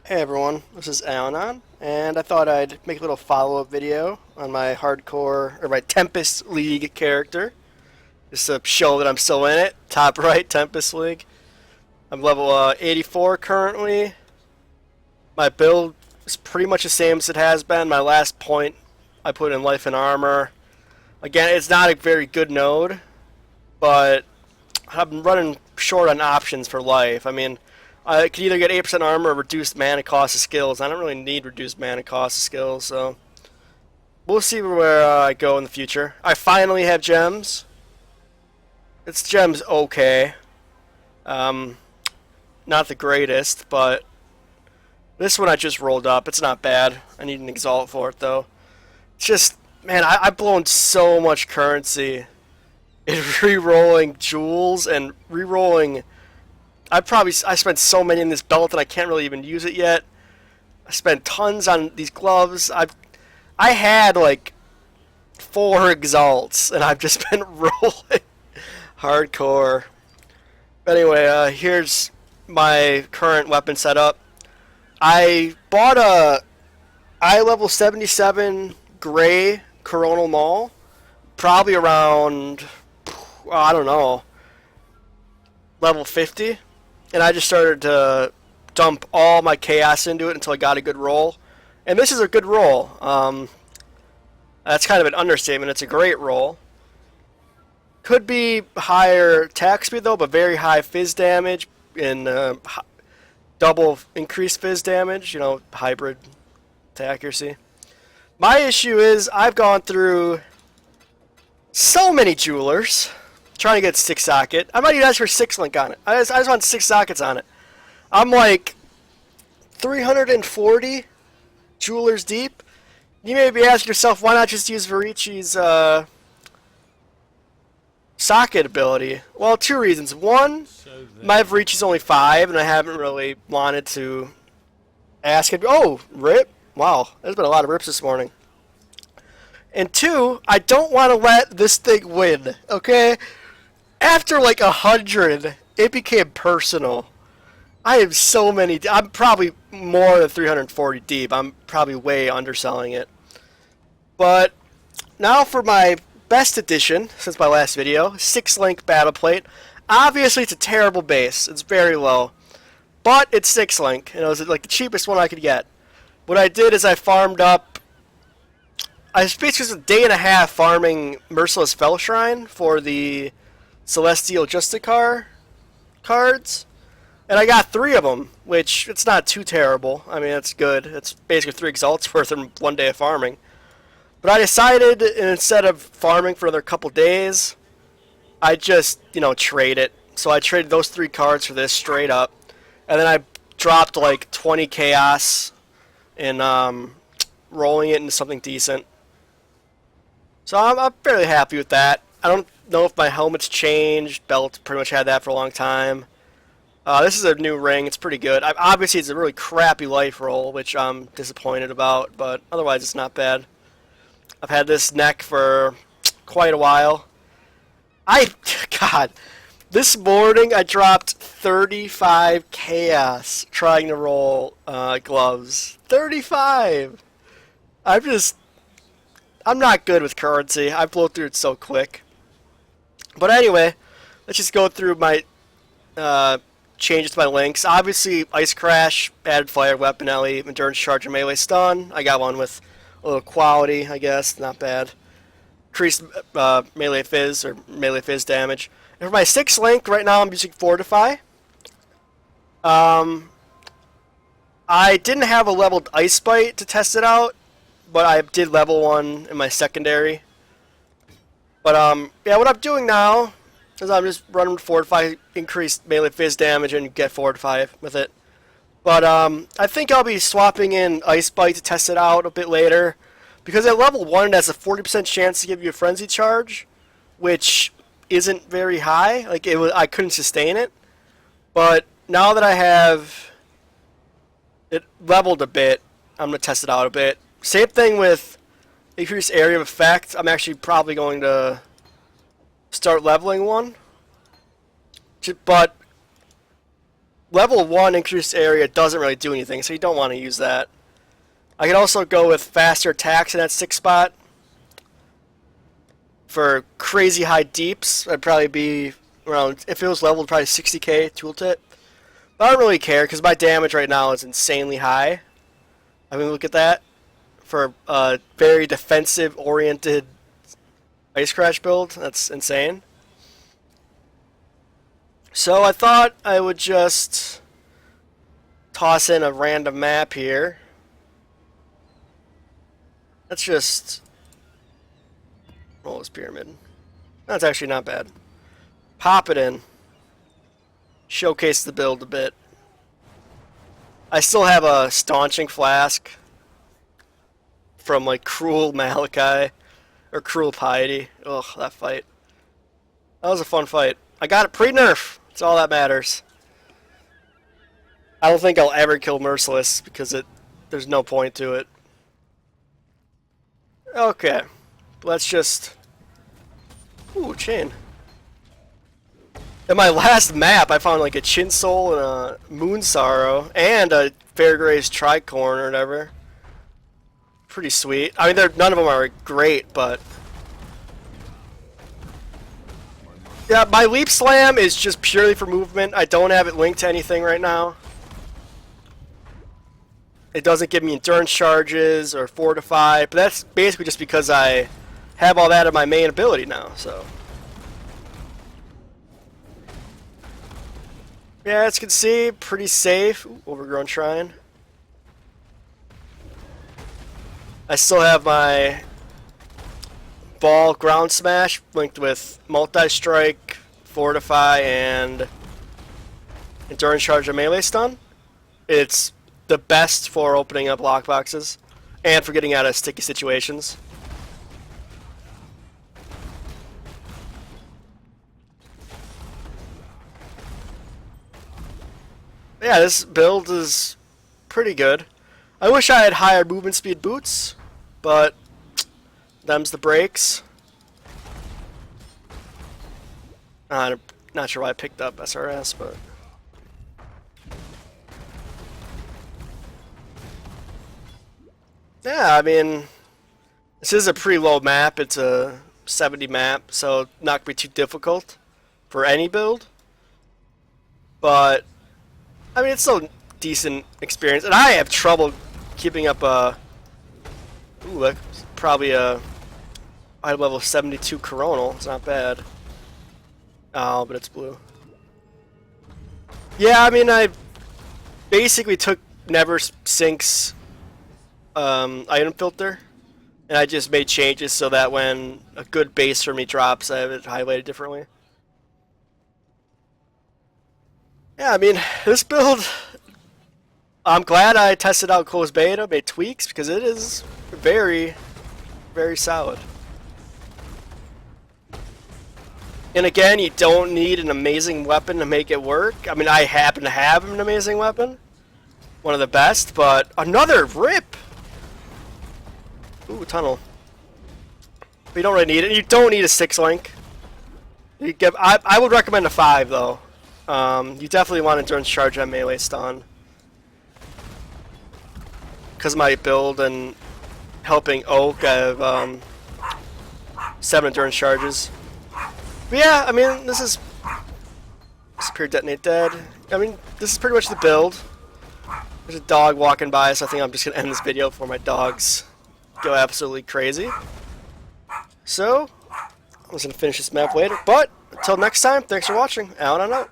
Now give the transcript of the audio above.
Hey everyone, this is Allanon, and I thought I'd make a little follow-up video on my hardcore, or my Tempest League character, just to show that I'm still in it. Top right, Tempest League. I'm level 84 currently. My build is pretty much the same as it has been. My last point I put in Life and Armor. Again, it's not a very good node, but I'm running short on options for life. I mean, I could either get 8% armor or reduced mana cost of skills. I don't really need reduced mana cost of skills, so we'll see where I go in the future. I finally have gems. It's gems okay. Not the greatest, but this one I just rolled up. It's not bad. I need an exalt for it though. It's just, man, I've blown so much currency in re-rolling jewels and re-rolling. I spent so many in this belt and I can't really even use it yet. I spent tons on these gloves. I had like 4 exalts and I've just been rolling hardcore. But anyway, here's my current weapon setup. I bought a eye level 77 gray coronal maul, probably around, I don't know, level 50. And I just started to dump all my chaos into it until I got a good roll. And this is a good roll. That's kind of an understatement. It's a great roll. Could be higher attack speed though, but very high fizz damage and double increased fizz damage. You know, hybrid accuracy. My issue is I've gone through so many jewelers trying to get 6 socket. I might even ask for 6 link on it. I just want 6 sockets on it. I'm like 340 jewelers deep. You may be asking yourself, why not just use Varici's socket ability? Well, 2 reasons. One, my Varici's only 5, and I haven't really wanted to ask it. Oh, rip. Wow, there's been a lot of rips this morning. And 2, I don't want to let this thing win, okay? After like 100, it became personal. I have so many. I'm probably more than 340 deep. I'm probably way underselling it. But now for my best edition since my last video, 6 link battle plate. Obviously, it's a terrible base. It's very low, but it's 6 link, and it was like the cheapest one I could get. What I did is I farmed up. I basically spent a day and a half farming Merciless Fell Shrine for the Celestial Justicar cards, and I got 3 of them, which it's not too terrible. I mean, it's good. It's basically 3 exalts worth in 1 day of farming. But I decided instead of farming for another couple days, I just, trade it. So I traded those 3 cards for this straight up, and then I dropped like 20 chaos and rolling it into something decent. So I'm fairly happy with that. I don't know if my helmet's changed. Belt pretty much had that for a long time. This is a new ring. It's pretty good. Obviously, it's a really crappy life roll, which I'm disappointed about, but otherwise it's not bad. I've had this neck for quite a while. God, this morning I dropped 35 chaos trying to roll gloves. 35! I'm not good with currency. I blow through it so quick. But anyway, let's just go through my changes to my links. Obviously, Ice Crash, added fire, weapon, LE, endurance charge, and melee stun. I got one with a little quality, I guess. Not bad. Increased melee fizz, or melee fizz damage. And for my 6 link, right now I'm using Fortify. I didn't have a leveled Ice Bite to test it out, but I did level 1 in my secondary. But yeah, what I'm doing now is I'm just running Fortify, increased melee fizz damage, and get Fortify with it. But I think I'll be swapping in Ice Bite to test it out a bit later, because at level 1 it has a 40% chance to give you a Frenzy Charge, which isn't very high. Like I couldn't sustain it. But now that I have it leveled a bit, I'm gonna test it out a bit. Same thing with increased area of effect. I'm actually probably going to start leveling one. But level 1 increased area doesn't really do anything, so you don't want to use that. I could also go with faster attacks in that 6 spot. For crazy high deeps, I'd probably be around, if it was leveled, probably 60k tooltip. But I don't really care, because my damage right now is insanely high. I mean, look at that. For a very defensive-oriented Ice Crash build, that's insane. So I thought I would just toss in a random map here. Let's just roll this pyramid. That's actually not bad. Pop it in. Showcase the build a bit. I still have a staunching flask from like Cruel Malachi or Cruel Piety. Ugh, that fight. That was a fun fight. I got it pre-nerf. That's all that matters. I don't think I'll ever kill Merciless because there's no point to it. Okay, let's just... Ooh, chain. In my last map, I found like a Chin Soul and a Moon Sorrow and a Fairgrace Tricorn or whatever. Pretty sweet. I mean, none of them are great, but... Yeah, my Leap Slam is just purely for movement. I don't have it linked to anything right now. It doesn't give me endurance charges or fortify, but that's basically just because I have all that in my main ability now, so. Yeah, as you can see, pretty safe. Ooh, Overgrown Shrine. I still have my Vaal Ground Smash linked with Multi-Strike, Fortify, and Endurance Charge and Melee Stun. It's the best for opening up lockboxes and for getting out of sticky situations. Yeah, this build is pretty good. I wish I had higher movement speed boots, but them's the breaks. I'm not sure why I picked up SRS, but... Yeah, I mean, this is a pretty low map. It's a 70 map, so not gonna be too difficult for any build. But I mean, it's still decent experience, and I have trouble keeping up a. Ooh, that's probably a high level 72 coronal. It's not bad. Oh, but it's blue. Yeah, I mean, I basically took Never Sink's item filter, and I just made changes so that when a good base for me drops, I have it highlighted differently. Yeah, I mean, this build, I'm glad I tested out closed beta, made tweaks, because it is very, very solid. And again, you don't need an amazing weapon to make it work. I mean, I happen to have an amazing weapon, one of the best, but another rip! Ooh, tunnel. But you don't really need it. You don't need a 6-link. I would recommend a 5, though. You definitely want Endurance Charge on Melee Stun. Because of my build and helping Oak, I have 7 Endurance Charges. But yeah, I mean, this is... Disappear, Detonate, Dead. I mean, this is pretty much the build. There's a dog walking by, so I think I'm just going to end this video before my dogs go absolutely crazy. So, I'm just going to finish this map later. But, until next time, thanks for watching. Out and out.